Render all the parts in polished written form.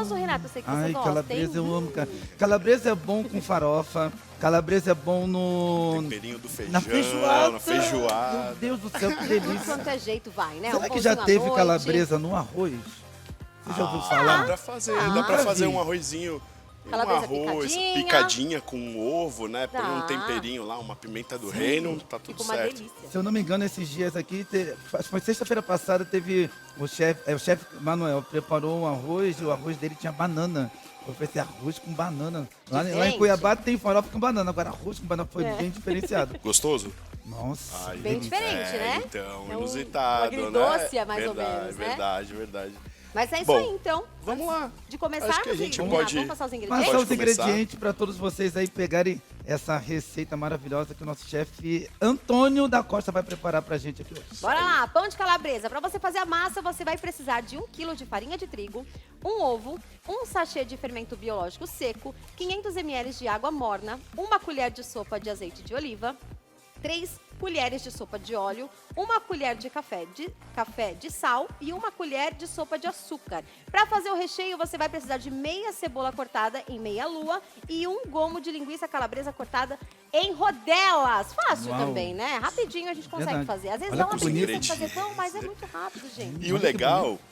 gostoso, Renato. Eu sei que você Ai, gosta, calabresa hein? eu amo, cara. Calabresa é bom com farofa. Calabresa é bom no... Temperinho do feijão. Na feijoada. Na feijoada. Meu Deus do céu, que Tudo delícia. quanto é jeito vai, né? Será Um que já pãozinho à teve noite. calabresa no arroz? Você já ouviu Dá falar? pra fazer, Ah. dá pra Nunca fazer vi. um arrozinho, Calabresa um arroz, picadinha. picadinha com ovo, né? Põe Dá. um temperinho lá, uma pimenta do reino, tá tudo Fica uma certo. delícia. Se eu não me engano, esses dias aqui, foi sexta-feira passada, teve o chefe Manuel preparou um arroz e o arroz dele tinha banana. Eu falei assim, arroz com banana. Lá em Diferente. Cuiabá tem farofa com banana, agora arroz com banana foi bem diferenciado. Gostoso? Nossa, Ai, Bem delícia. diferente, né? Então, É um inusitado, agridoce, né? mais ou Verdade, menos, né? verdade, verdade. Mas é isso Bom, aí, então. vamos lá. De começarmos, Acho que a gente Renato, pode- vamos passar os ingredientes? Passar Pode os começar? ingredientes para todos vocês aí pegarem essa receita maravilhosa que o nosso chefe Antônio da Costa vai preparar pra gente aqui hoje. Bora lá, pão de calabresa. Para você fazer a massa, você vai precisar de 1 kg de farinha de trigo, um ovo, um sachê de fermento biológico seco, 500 ml de água morna, uma colher de sopa de azeite de oliva, 3 colheres de sopa de óleo, uma colher de café de sal e uma colher de sopa de açúcar. Para fazer o recheio, você vai precisar de meia cebola cortada em meia lua e um gomo de linguiça calabresa cortada em rodelas. Fácil Uau. também, né? Rapidinho a gente consegue Verdade. fazer. Às vezes Olha dá uma que bonito. preguiça de fazer pão, mas é muito rápido, gente. E o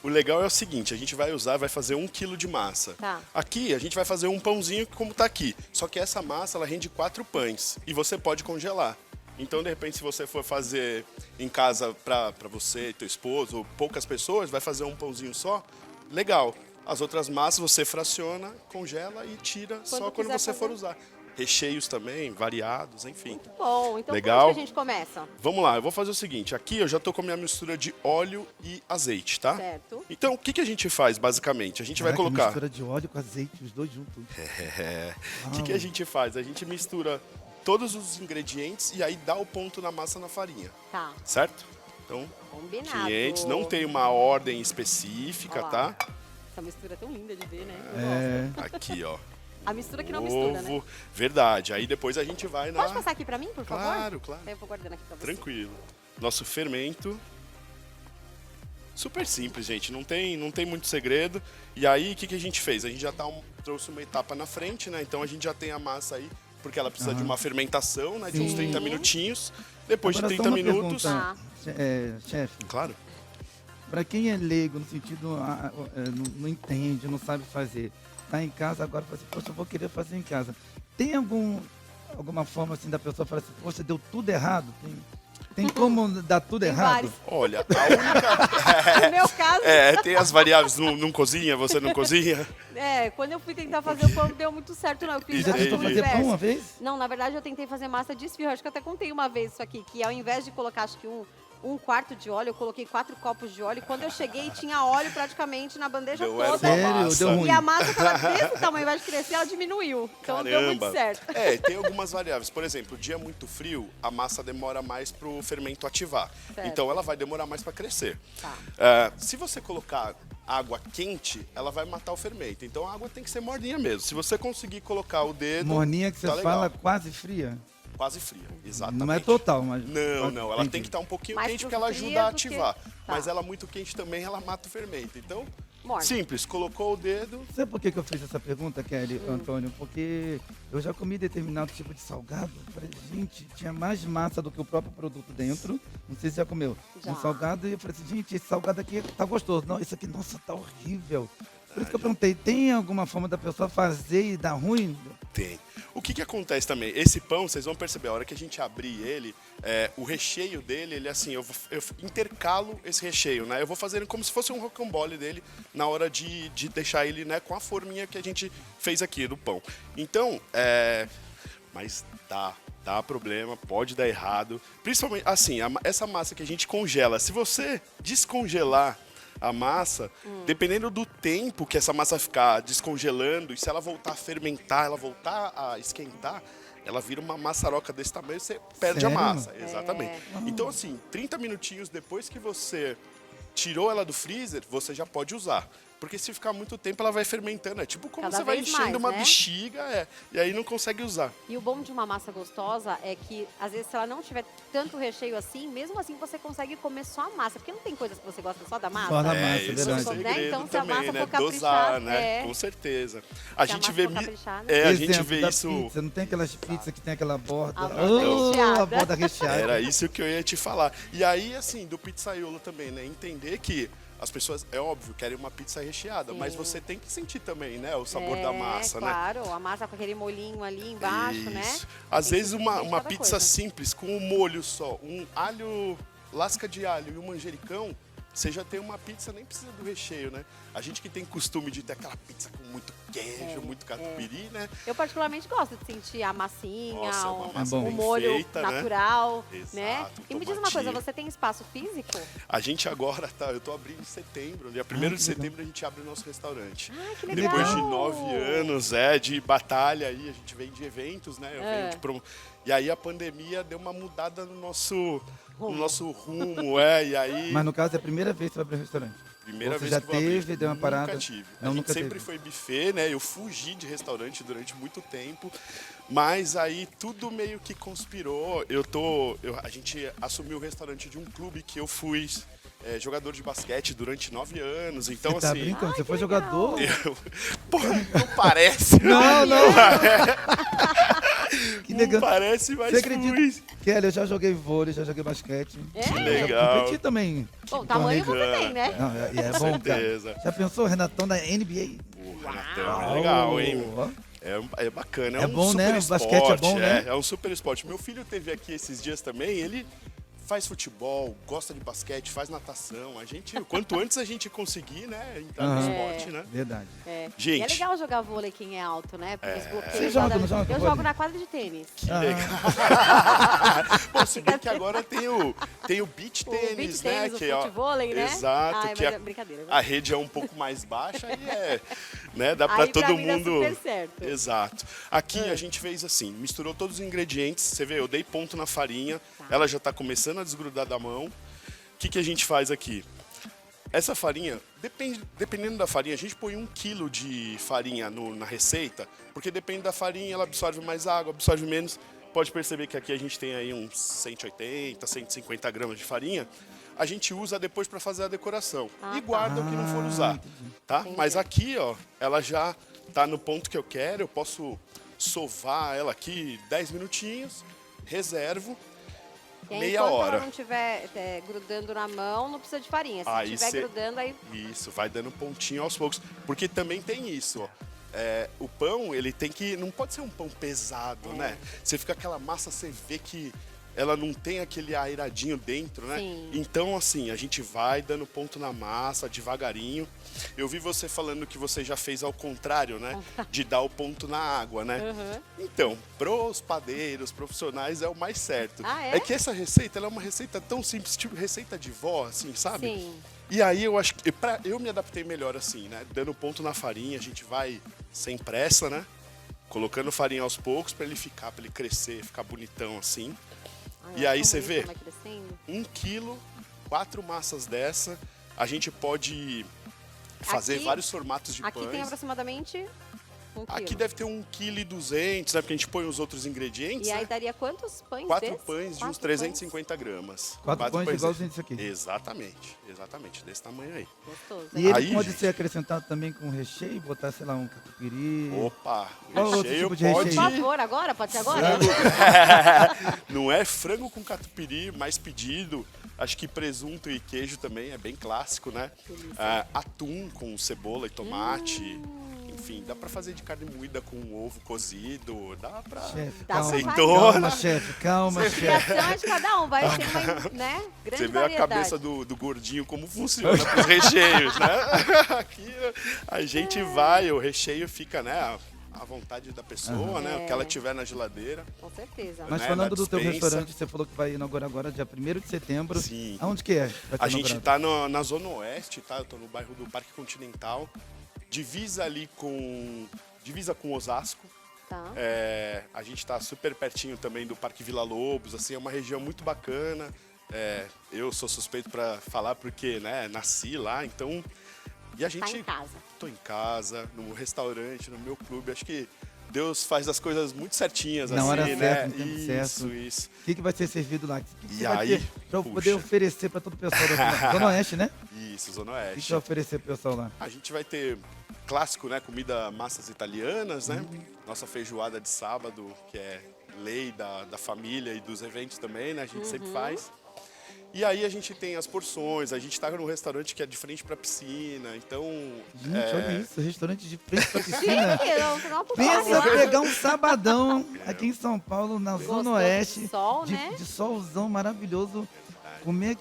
legal é o seguinte, a gente vai fazer 1 quilo de massa. Tá. Aqui a gente vai fazer um pãozinho como tá aqui. Só que essa massa, ela rende 4 pães. E você pode congelar. Então, de repente, se você for fazer em casa pra você e teu esposo, ou poucas pessoas, vai fazer um pãozinho só, legal. As outras massas você fraciona, congela e tira só quando quiser você for fazer. usar. Recheios também, variados, enfim. Bom, então Legal. por onde que a gente começa? Vamos lá, eu vou fazer o seguinte. Aqui eu já tô com a minha mistura de óleo e azeite, tá? Certo. Então, o que a gente faz, basicamente? A gente vai Caraca, colocar... mistura de óleo com azeite, os dois juntos. O que a gente faz? A gente mistura todos os ingredientes e aí dá o ponto na massa na farinha, Tá, certo? Então, combinado. 500, não tem uma ordem específica, Olha lá. tá? Essa mistura é tão linda de ver, né? Eu gosto. Aqui, ó. A mistura que não mistura, né? Ovo, verdade. Aí depois a gente vai na... Pode passar aqui pra mim, por favor? Claro, claro. Eu vou guardando aqui pra você. Tranquilo. Nosso fermento. Super simples, gente. Não tem muito segredo. E aí, o que a gente fez? A gente já trouxe uma etapa na frente, né? Então a gente já tem a massa aí, porque ela precisa de uma fermentação, né? De uns Sim. 30 minutinhos. Depois Agora, de só 30 uma minutos... pergunta, chefe, Claro. para quem é leigo, no sentido, não entende, não sabe fazer, tá em casa agora, fala assim, poxa, eu vou querer fazer em casa. Tem alguma forma assim da pessoa falar assim, poxa, deu tudo errado? Tem como dar tudo Tem errado? vários. Olha, a única... No meu caso, tem as variáveis, não cozinha, você não cozinha. quando eu fui tentar fazer o pão, não deu muito certo, não. Eu fiz Já acho que tentou o fazer pão inverso. uma vez? Não, na verdade eu tentei fazer massa de esfirra. Acho que eu até contei uma vez isso aqui, que ao invés de colocar, acho que um quarto de óleo, eu coloquei 4 copos de óleo. E quando eu cheguei, tinha óleo praticamente na bandeja Deu toda. erva Sério? massa. Deu ruim? E a massa tava desse tamanho, ao invés de crescer, ela diminuiu. Então deu muito Caramba. certo. Tem algumas variáveis. Por exemplo, dia muito frio, a massa demora mais pro fermento ativar. Certo. Então ela vai demorar mais para crescer. Tá. Se você colocar água quente, ela vai matar o fermento. Então a água tem que ser morninha mesmo. Se você conseguir colocar o dedo... Morninha que você tá legal. fala quase fria? Quase fria, exatamente. Não é total, mas... Não, ela tem Entendi. que estar um pouquinho Mais quente pro porque ela frio ajuda a do que- ativar. Tá. Mas ela muito quente também, ela mata o fermento. Então, Morna. simples, colocou o dedo... Sabe por que eu fiz essa pergunta, Kelly, Antônio? Porque eu já comi determinado tipo de salgado. Eu falei, gente, tinha mais massa do que o próprio produto dentro. Não sei se já comeu. Já. Um salgado e eu falei assim, gente, esse salgado aqui tá gostoso. Não, esse aqui, nossa, tá horrível. Por isso que eu perguntei, tem alguma forma da pessoa fazer e dar ruim? Tem. O que acontece também? Esse pão, vocês vão perceber, a hora que a gente abrir ele, o recheio dele, ele assim, eu intercalo esse recheio, né? Eu vou fazendo como se fosse um rocambole dele na hora de deixar ele, né, com a forminha que a gente fez aqui do pão. Então, mas dá problema, pode dar errado. Principalmente, assim, essa massa que a gente congela, se você descongelar a massa, dependendo do tempo que essa massa ficar descongelando, e se ela voltar a fermentar, ela voltar a esquentar, ela vira uma maçaroca desse tamanho e você perde a Sério? massa. Exatamente. Então, assim, 30 minutinhos depois que você tirou ela do freezer, você já pode usar. Porque se ficar muito tempo, ela vai fermentando. É tipo como Cada você vai vez enchendo mais, uma né? bexiga, e aí não consegue usar. E o bom de uma massa gostosa é que, às vezes, se ela não tiver tanto recheio assim, mesmo assim você consegue comer só a massa. Porque não tem coisas que você gosta só da massa? Só da massa, Esse é o verdade. segredo Então, se a também, massa né? for caprichada, Dosar, né? Com certeza. A Se a gente massa vê, for caprichada. a gente Exemplo vê da isso. pizza, não tem aquelas pizzas que tem aquela borda. A borda recheada. A borda recheada. Era isso que eu ia te falar. E aí, assim, do pizzaiolo também, né? Entender que as pessoas, é óbvio, querem uma pizza recheada, mas você tem que sentir também, né? O sabor da massa, né? Claro, a massa com aquele molhinho ali embaixo, né? Isso. Às Tem vezes que uma sentir cada pizza coisa. simples, com um molho só, um alho, lasca de alho e um manjericão, você já tem uma pizza, nem precisa do recheio, né? A gente que tem costume de ter aquela pizza com muito queijo, muito catupiry, né? Eu particularmente gosto de sentir a massinha, Nossa, é uma massa bom. o bem molho feita, né? natural, Exato, né? E me diz uma coisa, tomatinho. você tem espaço físico? A gente agora eu tô abrindo em setembro, dia 1º de que legal. setembro a gente abre o nosso restaurante. Ah, que legal! Depois de 9 anos, de batalha aí, a gente vem de eventos, né? Eu venho de E aí a pandemia deu uma mudada no nosso rumo, e aí... Mas no caso é a primeira vez que você vai para o restaurante. Primeira Você vez já que eu vou abrir. teve, deu uma parada? Nunca tive. Não, A gente nunca sempre teve. foi buffet, né? Eu fugi de restaurante durante muito tempo, mas aí tudo meio que conspirou. A gente assumiu o restaurante de um clube que eu fui jogador de basquete durante 9 anos, então Você tá assim... brincando? Você foi que legal. jogador? Pô, não parece. Não, não. Que Não legal. parece, mas Você fui. acredita? Kelly, eu já joguei vôlei, já joguei basquete. É? Já Legal. competi também. Bom, tamanho você tem, né? Não, é Com bom, certeza. cara. Já pensou, Renatão da NBA? Pô, Renatão, é legal, hein? Ó, É bacana, É um bom, super né? O esporte. basquete é bom, né? É um super esporte. Meu filho teve aqui esses dias também, ele faz futebol, gosta de basquete, faz natação. Quanto antes a gente conseguir, né, entrar no esporte, né? Verdade. É. Gente. E é legal jogar vôlei quem é alto, né? Porque os bloqueios Você joga, lá não joga Eu vôlei? jogo na quadra de tênis. Que legal. Bom, se bem que agora tem o beach O tênis, beach né? tênis, o que, ó, futevôlei, né? Exato, Ai, que mas é brincadeira, né? a rede é um pouco mais baixa e né, dá pra Aí pra todo mim dá mundo. super certo. Exato. Aqui a gente fez assim, misturou todos os ingredientes, você vê, eu dei ponto na farinha, ela já tá começando a desgrudar da mão. O que a gente faz aqui? Essa farinha, dependendo da farinha, a gente põe 1 quilo de farinha na receita, porque depende da farinha, ela absorve mais água, absorve menos. Pode perceber que aqui a gente tem aí uns 180, 150 gramas de farinha. A gente usa depois para fazer a decoração e guarda o que não for usar, tá? Mas aqui, ó, ela já tá no ponto que eu quero, eu posso sovar ela aqui 10 minutinhos, reservo. E aí, Meia enquanto hora. ela não estiver grudando na mão, não precisa de farinha. Se Aí estiver cê- grudando, aí... Isso, vai dando pontinho aos poucos. Porque também tem isso, ó. O pão, ele tem que... Não pode ser um pão pesado, né? Você fica aquela massa, você vê que ela não tem aquele airadinho dentro, né? Sim. Então, assim, a gente vai dando ponto na massa, devagarinho. Eu vi você falando que você já fez ao contrário, né? De dar o ponto na água, né? Então, pros padeiros profissionais é o mais certo. Ah, é? que essa receita, ela é uma receita tão simples, tipo receita de vó, assim, sabe? Sim. E aí eu acho que eu me adaptei melhor assim, né? Dando ponto na farinha, a gente vai sem pressa, né? Colocando farinha aos poucos pra ele crescer, ficar bonitão assim. Ai, E aí tão você bonito vê? como vai crescendo. 1 quilo, 4 massas dessa, a gente pode fazer Aqui- vários formatos de Aqui tem pães. aproximadamente 1 quilo. Aqui deve ter 1,2 kg, né? Porque a gente põe os outros ingredientes, E aí né? daria quantos pães 4 desses? pães de uns 4 350 gramas. 4 pães igualzinho disso aqui. Exatamente, desse tamanho aí. Gostoso. E ele Aí, pode gente. ser acrescentado também com recheio, botar, sei lá, um catupiry. Opa, Qual outro recheio tipo de pode... Por recheio? favor, agora? Pode ser agora? Não é frango com catupiry, mais pedido. Acho que presunto e queijo também é bem clássico, né? Atum com cebola e tomate. Enfim, dá pra fazer de carne moída com ovo cozido. Dá pra... Chefe, Dá calma. vontade. Calma, chefe, calma, chefe. Criação é de cada um, vai ter uma, né, grande Você vê a variedade. cabeça do gordinho como funciona pros recheios, né? Aqui a gente vai, o recheio fica, né? À vontade da pessoa, né? O que ela tiver na geladeira. Com certeza. Mas né, falando na do teu dispensa. restaurante, você falou que vai inaugurar agora dia 1º de setembro. Sim. Aonde que é? Vai ser A gente inaugurado? tá na Zona Oeste, tá? Eu tô no bairro do Parque Continental. Divisa com Osasco. Tá. A gente tá super pertinho também do Parque Vila Lobos, assim, é uma região muito bacana. Eu sou suspeito para falar porque, né, nasci lá, então E a gente... Tá em casa. Tô em casa, no restaurante, no meu clube. Acho que Deus faz as coisas muito certinhas, Na assim, hora né? certa, no tempo Isso, certo. isso. O que vai ser servido lá? O que E você vai aí, ter pra eu poder puxa. oferecer pra todo o pessoal da Zona Oeste, né? Isso, Zona O que Oeste. você vai oferecer pro pessoal lá? A gente vai ter clássico, né? Comida, massas italianas, né? Nossa feijoada de sábado, que é lei da família e dos eventos também, né? A gente sempre faz. E aí a gente tem as porções, a gente tá num restaurante que é de frente pra piscina, então... Gente, olha isso, restaurante de frente pra piscina. Chique, não, não, Pensa pegar um sabadão aqui em São Paulo, na Zona Gostoso Oeste, de sol, né? de solzão maravilhoso, comer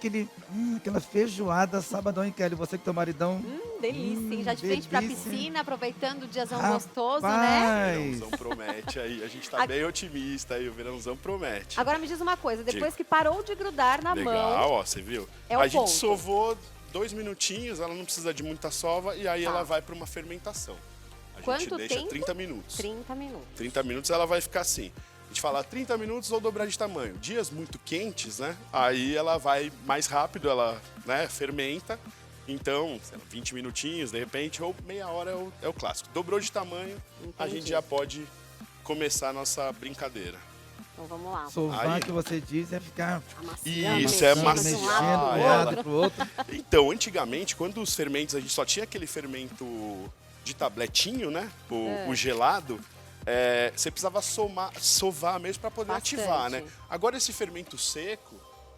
aquela feijoada sabadão, hein, Kelly? Você que tem maridão. Delícia, hein? Já de frente pra delícia. piscina, aproveitando o diazão Rapaz. gostoso, né? Verãozão promete aí, a gente tá bem otimista aí, o verãozão promete. Agora me diz uma coisa, depois Diga. que parou de grudar na Legal, mão, ó, você viu? É o a gente ponto. sovou 2 minutinhos, ela não precisa de muita sova e aí Tá. ela vai para uma fermentação. A Quanto gente deixa tempo? 30 minutos. 30 minutos. 30 minutos ela vai ficar assim. A gente fala 30 minutos ou dobrar de tamanho. Dias muito quentes, né? Aí ela vai mais rápido, ela, né, fermenta. Então, sei lá, 20 minutinhos, de repente, ou meia hora é o clássico. Dobrou de tamanho, a Entendi. gente já pode começar a nossa brincadeira. Então vamos lá. Sovar Aí- que você diz é ficar Amaciando, Isso, é mexendo de um lado amaciar pro de um ela. lado pro outro. Então, antigamente, quando os fermentos, a gente só tinha aquele fermento de tabletinho, né? O gelado. Você precisava sovar mesmo para poder Bastante. ativar, né? Agora esse fermento seco,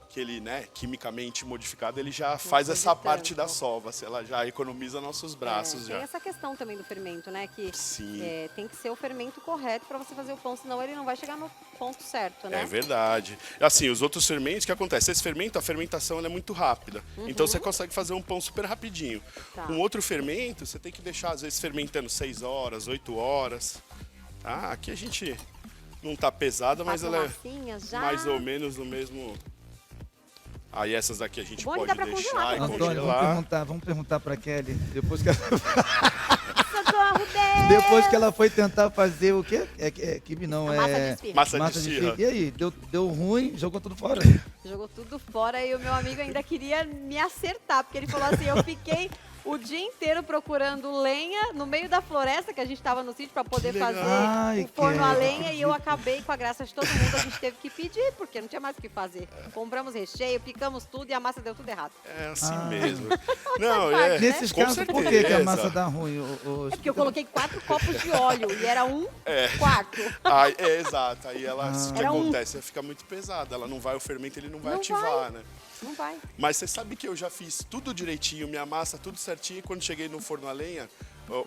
que ele, né, quimicamente modificado, ele já faz precisa essa de parte da tanto. sova, ela já economiza nossos braços Tem já. essa questão também do fermento, né? Que Sim. tem que ser o fermento correto para você fazer o pão, senão ele não vai chegar no ponto certo, né? É verdade. Assim, os outros fermentos, o que acontece? Esse fermento, a fermentação ela é muito rápida. Então você consegue fazer um pão super rapidinho. Tá. Com outro fermento, você tem que deixar, às vezes, fermentando 6 horas, 8 horas. Tá? Aqui a gente não tá pesada, mas Quatro ela é massinhas já. mais ou menos no mesmo... Aí essas daqui a gente Bom é que pode dá pra deixar congelar e também. Antônio, congelar. vamos perguntar pra Kelly, depois que Socorro, Deus! depois que ela foi tentar fazer o quê? Quibe não, A massa de esfirra. Massa de esfirra. E aí, deu ruim, jogou tudo fora? Jogou tudo fora e o meu amigo ainda queria me acertar, porque ele falou assim, eu fiquei o dia inteiro procurando lenha no meio da floresta, que a gente estava no sítio, para poder legal. fazer Ai, o forno a que lenha, e eu acabei com a graça de todo mundo, a gente teve que pedir, porque não tinha mais o que fazer. Compramos recheio, picamos tudo e a massa deu tudo errado. É assim mesmo. Não, parte, é. né? Nesses com casos, por que, que a certeza. massa dá ruim? É porque eu coloquei 4 copos de óleo e era um quarto. Aí, exato. Aí ela, o que Era um. acontece? Ela fica muito pesada. Ela não vai, o fermento ele não vai Não ativar, vai. né? Não vai. Mas você sabe que eu já fiz tudo direitinho, minha massa tudo certinho, e quando cheguei no forno a lenha,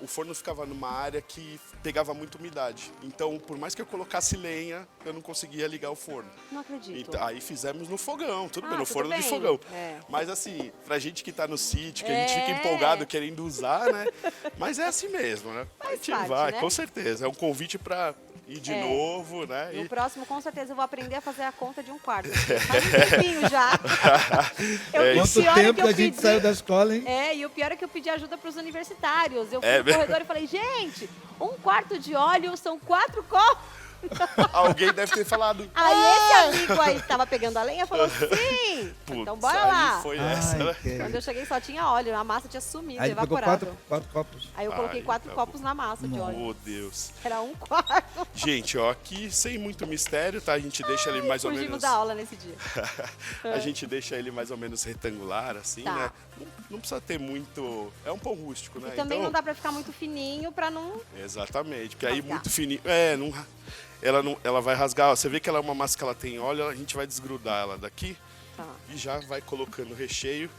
o forno ficava numa área que pegava muita umidade. Então, por mais que eu colocasse lenha, eu não conseguia ligar o forno. Não acredito. Então, aí fizemos no fogão, tudo Ah, bem, no tudo forno de bem. fogão. É. Mas assim, pra gente que tá no sítio, que a gente fica empolgado querendo usar, né? Mas é assim mesmo, né? A gente parte, vai, né? com certeza. É um convite pra ir de novo, né? No E- próximo, com certeza, eu vou aprender a fazer a conta de um quarto. Faz um tempinho já. É o Quanto pior é tempo que que eu a gente pedi- saiu da escola, hein? E o pior é que eu pedi ajuda para os universitários. Eu fui É no mesmo? corredor e falei, gente, um quarto de óleo são 4 copos. Alguém deve ter falado. Aí esse amigo aí que tava pegando a lenha falou, sim, então "Putz, bora aí lá. Foi Ai, essa, né? Kelly. Quando eu cheguei só tinha óleo, a massa tinha sumido, Aí ele pegou evaporado. quatro copos. Aí eu coloquei Ai, 4 tá copos na massa de óleo. Oh, Deus. Era um quarto. Gente, ó, aqui sem muito mistério, tá? A gente deixa ele mais ou Fugimos menos. da aula nesse dia. A gente deixa ele mais ou menos retangular, assim, Tá. né? Não precisa ter muito. É um pão rústico, né? E também não dá pra ficar muito fininho pra não... Exatamente, porque aí Rasgar. muito fininho. Ela vai rasgar. Ó, você vê que ela é uma massa que ela tem óleo, a gente vai desgrudar ela daqui Tá. e já vai colocando recheio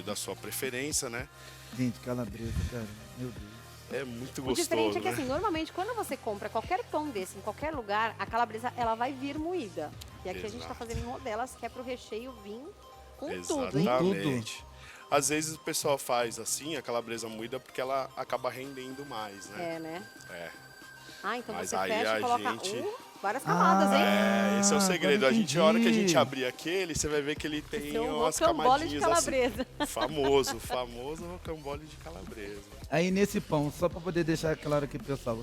da sua preferência, né? Gente, calabresa, cara. Meu Deus. É muito O gostoso. diferente é que né? assim, normalmente quando você compra qualquer pão desse em qualquer lugar, a calabresa ela vai vir moída. E aqui a gente tá Exato. fazendo em rodelas, que é pro recheio vir com tudo, hein? Exatamente. Às vezes o pessoal faz assim, a calabresa moída, porque ela acaba rendendo mais, né? É, né? É. Ah, então Mas você aí fecha a e coloca gente- várias camadas, hein? Esse é o Ah, segredo. agora A hora que a gente entendi. abrir aquele, você vai ver que ele tem Tem um umas rocambole de camadinhas calabresa. assim. Famoso rocambole de calabresa. Aí nesse pão, só pra poder deixar claro aqui, pessoal,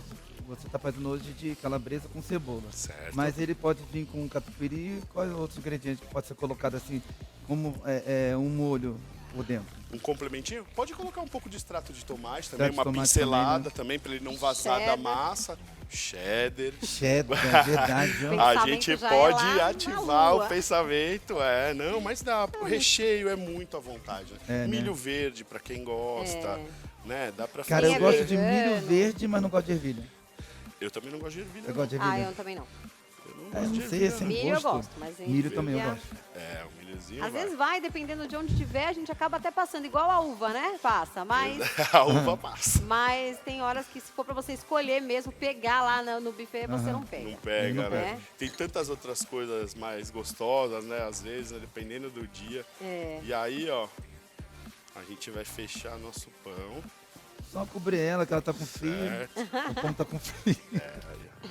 você tá fazendo hoje de calabresa com cebola. Certo. Mas ele pode vir com catupiry e quais outros ingredientes que pode ser colocado assim, como um molho? por dentro? Um complementinho? Pode colocar um pouco de extrato de tomate também, Extrato de uma tomate pincelada também, também, para ele não vazar da Cheddar. massa. Cheddar. Cheddar, é verdade. ó. A Pensamento gente já é pode lá na ativar lua. o pensamento, não, mas dá. O recheio é muito à vontade. Né? É, né? Milho verde, para quem gosta, né? Dá para Cara, fazer. eu gosto de milho vegano. verde, mas não gosto de ervilha. Eu também não gosto de ervilha. Eu gosto de Ah, ervilha. eu também não. Eu não Eu gosto de não sei, ervilha, assim, Milho eu gosto. gosto, mas Milho também eu ervilha- gosto. O milhozinho Às vai. vezes vai, dependendo de onde tiver, a gente acaba até passando, igual a uva, né? Passa, mas... A uva passa. Mas tem horas que se for pra você escolher mesmo, pegar lá no buffet, você não pega. Não pega, Não né? pega. Tem tantas outras coisas mais gostosas, né? Às vezes, né? Dependendo do dia. É. E aí, ó, a gente vai fechar nosso pão. Só cobrir ela, que ela tá com frio. Certo? O pão tá com frio. Aí, ó.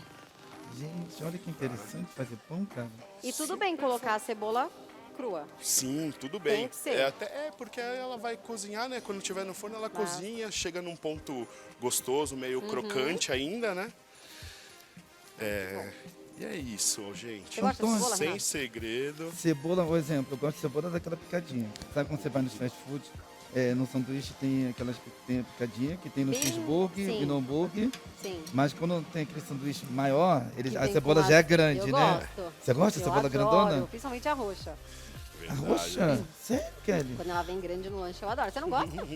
Gente, olha que interessante fazer pão, cara. E tudo bem colocar a cebola crua. Sim, tudo bem. Tem que ser. É porque ela vai cozinhar, né? Quando tiver no forno, ela cozinha, chega num ponto gostoso, meio Uhum. crocante ainda, né? E é isso, gente. Você gosta de cebola, Sem Renato? segredo. Cebola, por exemplo, eu gosto de cebola daquela picadinha. Sabe quando você vai nos fast food? No sanduíche tem aquelas que tem a picadinha, que tem no Bem- cheeseburger sim. e no hambúrguer. Sim. Mas quando tem aquele sanduíche maior, Que a vem cebola com já é a- grande, eu né? Gosto. Você gosta de Eu cebola adoro, grandona? principalmente a roxa. A Verdade. roxa? Sério, Kelly? Quando ela vem grande no lanche, eu adoro. Você não gosta?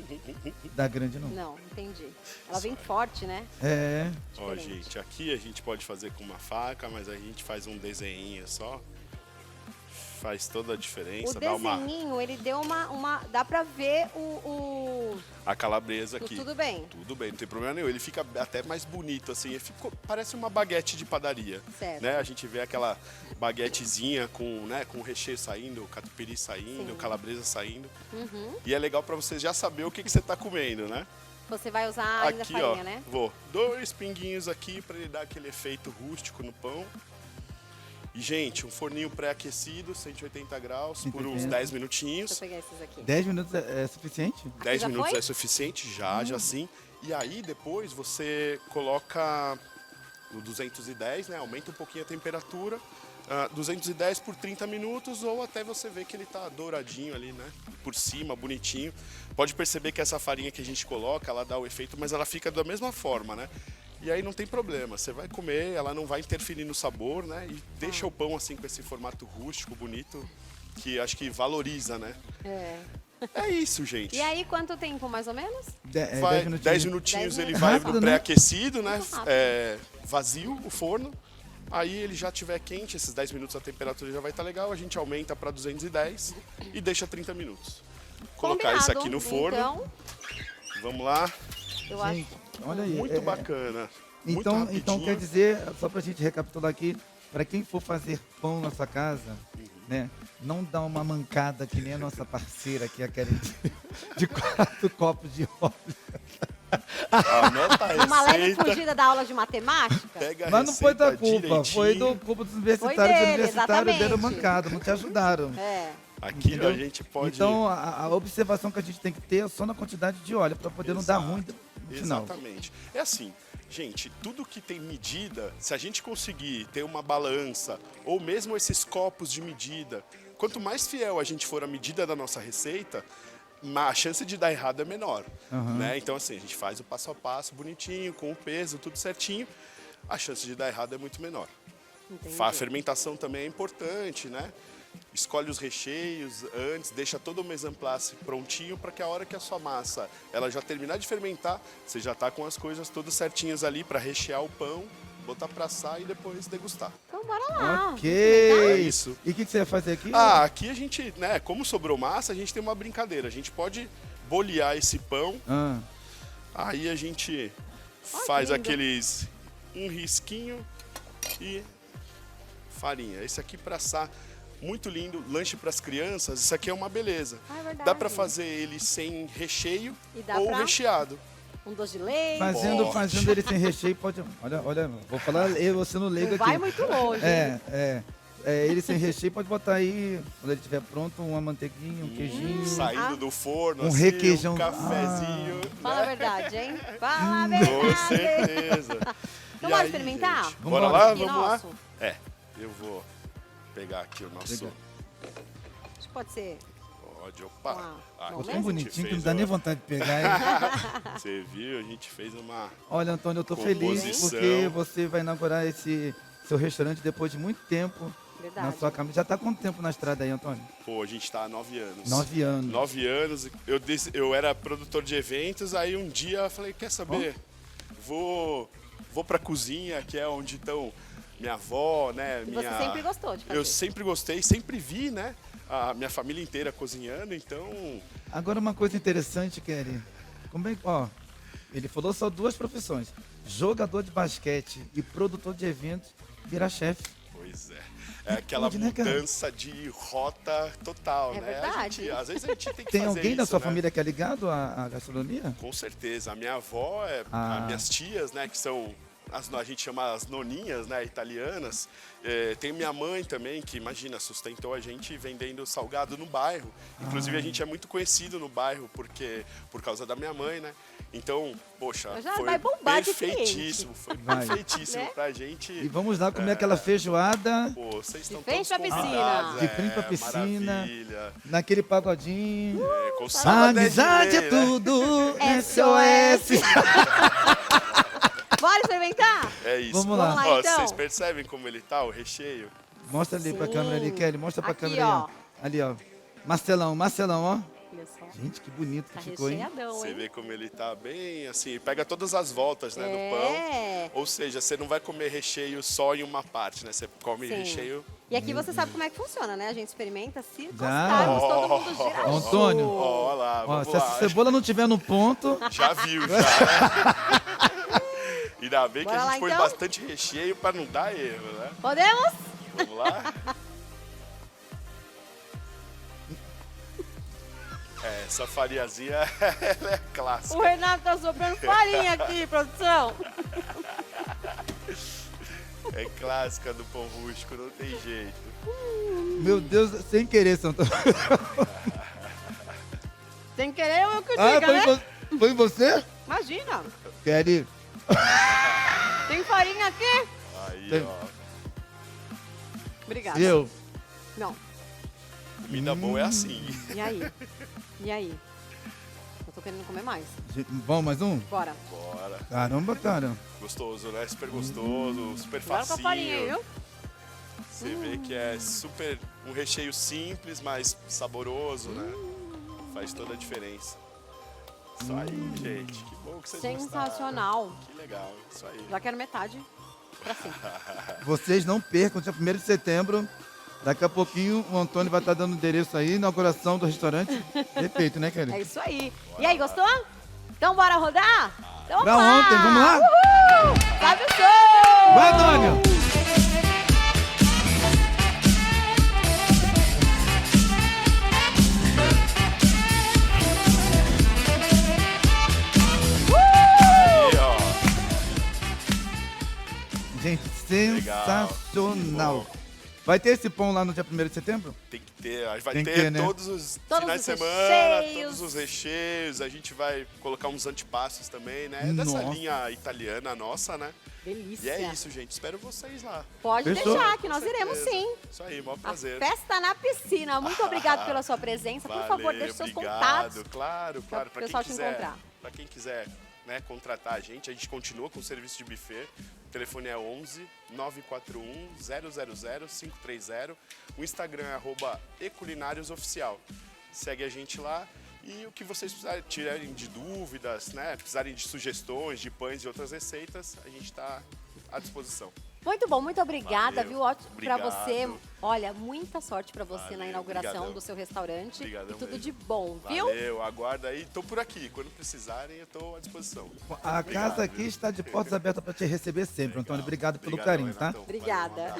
Da grande não. Não, entendi. Ela vem forte, né? É. Ó, Diferente. gente, aqui a gente pode fazer com uma faca, mas a gente faz um desenhinho só. Faz toda a O diferença, dá desenhinho, ele deu uma... Dá pra ver o... a calabresa aqui. Tudo bem. Tudo bem, não tem problema nenhum. Ele fica até mais bonito, assim. Parece uma baguete de padaria. Certo. Né? A gente vê aquela baguetezinha com o recheio saindo, o catupiry saindo, Sim. o calabresa saindo. Uhum. E é legal para você já saber o que você tá comendo, né? Você vai usar ainda Aqui, farinha, ó, né? vou. 2 pinguinhos aqui para ele dar aquele efeito rústico no pão. E, gente, um forninho pré-aquecido, 180 graus, por uns 180. 10 Deixa eu minutinhos. pegar esses aqui. 10 minutos é suficiente? 10 já minutos foi? é suficiente, já sim. E aí, depois, você coloca no 210, né? Aumenta um pouquinho a temperatura. 210 por 30 minutos ou até você ver que ele tá douradinho ali, né? Por cima, bonitinho. Pode perceber que essa farinha que a gente coloca, ela dá o efeito, mas ela fica da mesma forma, né? E aí não tem problema, você vai comer, ela não vai interferir no sabor, né? E deixa o pão assim com esse formato rústico, bonito, que acho que valoriza, né? É. É isso, gente. E aí, quanto tempo, mais ou menos? 10 Vai, minutinhos. 10 minutinhos 10 ele minutos. vai Rápido, pro né? pré-aquecido, né? Muito rápido. Vazio o forno. Aí ele já estiver quente, esses 10 minutos a temperatura já vai estar legal, a gente aumenta para 210 e deixa 30 minutos. Colocar isso aqui no forno. Então, Vamos lá. eu acho... Gente, olha aí. Muito bacana. Muito Então rapidinho. quer dizer, só pra gente recapitular aqui, para quem for fazer pão na sua casa, né? Não dá uma mancada que nem a nossa parceira aqui, a Karen, de 4 copos de óleo. Anota a Uma leve receita. fugida da aula de matemática? Pega a Mas não foi da receita culpa, foi direitinho. do culpa dos universitários. Foi Os dele, universitários deram exatamente. mancada, não te ajudaram. É. Aqui ó, Entendeu? a gente pode... Então, a observação que a gente tem que ter é só na quantidade de óleo, para poder não dar Exato. ruim no final. Exatamente. É assim, gente, tudo que tem medida, se a gente conseguir ter uma balança, ou mesmo esses copos de medida, quanto mais fiel a gente for à medida da nossa receita, a chance de dar errado é menor. Né? Então, assim, a gente faz o passo a passo bonitinho, com o peso, tudo certinho, a chance de dar errado é muito menor. Entendi. A fermentação também é importante, né? Escolhe os recheios antes, deixa todo o mise en place prontinho para que a hora que a sua massa ela já terminar de fermentar, você já tá com as coisas todas certinhas ali para rechear o pão, botar para assar e depois degustar. Então, bora lá. Ok. É isso. E o que você vai fazer aqui? Aqui a gente, né, como sobrou massa, a gente tem uma brincadeira. A gente pode bolear esse pão, Ah, aí a gente Ó, faz que lindo. aqueles um risquinho e farinha. Esse aqui para assar, muito lindo, lanche para as crianças, isso aqui é uma beleza. Ah, é verdade. Dá para fazer ele sem recheio E dá ou pra- recheado. Um doce de leite. fazendo ele sem recheio, pode. Olha, vou falar eu sendo leigo Não aqui. vai muito longe. Ele sem recheio, pode botar aí, quando ele estiver pronto, uma manteiguinha, um queijinho. Saindo do forno, Um assim, requeijão. um cafezinho. Fala a verdade, hein? Fala a Com verdade. certeza. Então, E bora aí, experimentar? gente? Vambora. Bora lá, Aqui vamos lá? nosso? Eu vou pegar aqui o nosso... Legal. Acho que pode ser. Pode, opa. Uau. Aqui Bom, Ficou a tão gente bonitinho que fez não dá nem vontade de pegar, hein? Você viu? A gente fez uma... Olha, Antônio, eu tô feliz Composição. porque você vai inaugurar esse seu restaurante depois de muito tempo Verdade. na sua caminhada. Já tá há quanto tempo na estrada aí, Antônio? Pô, a gente tá há 9 anos. 9 anos. 9 anos. Eu era produtor de eventos, aí um dia eu falei, quer saber? Vou pra cozinha, que é onde estão minha avó, né? E você sempre gostou de fazer. Eu sempre gostei, sempre vi, né? A minha família inteira cozinhando, então... Agora uma coisa interessante, Kelly. Como é que, ó, ele falou só 2 profissões. Jogador de basquete e produtor de eventos, vira chefe. Pois é. É aquela Pode, né, cara? mudança de rota total, É né? verdade. Às vezes a gente tem que Tem fazer alguém da isso, sua né? família que é ligado à gastronomia? Com certeza. A minha avó, Ah. as minhas tias, né, que são, a gente chama as noninhas, né, italianas. Tem minha mãe também, que, imagina, sustentou a gente vendendo salgado no bairro. Inclusive, a gente é muito conhecido no bairro por causa da minha mãe, né? Então, poxa, Já foi vai bombar de perfeitíssimo. Foi Vai. perfeitíssimo Né? pra gente. E vamos lá comer aquela feijoada Pô, vocês estão frente todos pra piscina. convidados. De frente pra piscina. Maravilha. naquele pagodinho. Com A samba 10 de amizade é lei, né? tudo, SOS. SOS. Bora experimentar? É isso. Vamos lá. Vamos lá, Ó, então. vocês percebem como ele tá, o recheio? Mostra ali pra Sim. câmera ali, Kelly. Mostra pra Aqui, câmera aí, ó. Ali, ó. Marcelão, ó. Olha só. Gente, que bonito que Tá ficou, hein? recheadão, Você hein? vê como ele tá bem assim, pega todas as voltas, né, do É. pão. Ou seja, você não vai comer recheio só em uma parte, né? Você come Sim. recheio. E aqui você sabe como é que funciona, né? A gente experimenta, se Já. gostarmos, todo mundo gira Ó, Antônio. Ó lá, Ó, vamos se lá. essa cebola não tiver no ponto, Já viu, já. Né? Ainda bem que Bora a lá, gente põe então? bastante recheio pra não dar erro, né? Podemos? Vamos lá? Essa fariazinha ela é clássica. O Renato tá sobrando farinha aqui, produção. É clássica do pão rústico, não tem jeito. meu Deus, sem querer, Santo. Sem querer, eu que Ah, diga, né? foi em você? Imagina. Kelly, Tem farinha aqui? Aí, Tem- ó. Obrigada. eu. Não. Comida boa é assim. E aí? E aí? Eu tô querendo comer mais. Vamos mais um? Bora. Bora. Caramba, cara. Gostoso, né? Super gostoso, super Bora com a farinha aí, facinho. viu? Você vê que é super um recheio simples, mas saboroso, né? Faz toda a diferença. Isso aí, gente. Que bom que vocês Sensacional. gostaram. Que legal, isso aí. Já quero metade pra cima. Vocês não percam, dia 1º de setembro. Daqui a pouquinho o Antônio vai estar dando o endereço aí, inauguração do restaurante. Perfeito, né, Kelly? É isso aí. E aí, gostou? Então bora rodar? Então Pra vamos ontem, vamos lá? Uhul! Sobe o som! Vai, Antônio! Aí, ó. Gente, Legal. sensacional. Bom. Vai ter esse pão lá no dia 1º de setembro? Tem que ter, aí vai Tem que ter ter, né? todos os Todos finais os de semana, recheios. todos os recheios. A gente vai colocar uns antepassos também, né? Dessa Nossa. linha italiana nossa, né? Delícia. E é isso, gente. Espero vocês lá. Pode Fechou? deixar, que nós Com iremos certeza. sim. Isso aí, maior A prazer. festa na piscina. Muito obrigado pela sua presença. Por favor, Valeu, deixe seus obrigado. contatos. Claro, claro. o pessoal te encontrar. Para quem quiser, né, contratar a gente continua com o serviço de buffet. O telefone é 11 941 000 530. O Instagram é @eculináriusoficial. Segue a gente lá. E o que vocês precisarem, tirarem de dúvidas, né, precisarem de sugestões, de pães e outras receitas, a gente está à disposição. Muito bom, muito obrigada, Valeu. viu? Ótimo pra Obrigado. você. Olha, muita sorte pra você na Valeu, inauguração brigadão. do seu restaurante. Obrigadão E tudo mesmo. de bom, viu? Valeu, aguarda aí. Tô por aqui. Quando precisarem, eu tô à disposição. A Obrigado, casa aqui viu? está de portas abertas para te receber sempre, Antônio. Obrigado pelo Obrigadão, carinho, tá? Renatão. Valeu, um Obrigada. abraço.